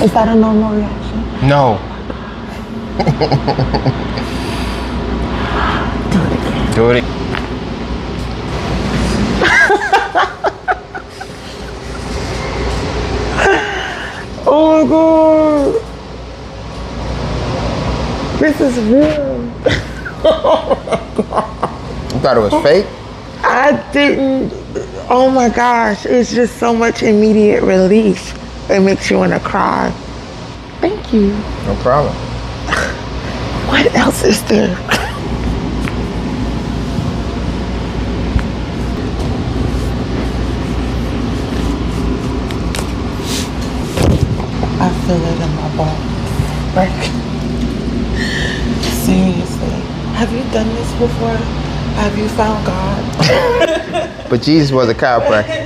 Is that a normal reaction? No. Do it again. Do it. Oh my god. This is real. You thought it was fake? I didn't. Oh my gosh. It's just so much immediate relief. It makes you want to cry. Thank you. No problem. What else is there? I feel it in my bones. Like, seriously. Have you done this before? Have you found God? But Jesus was a chiropractor.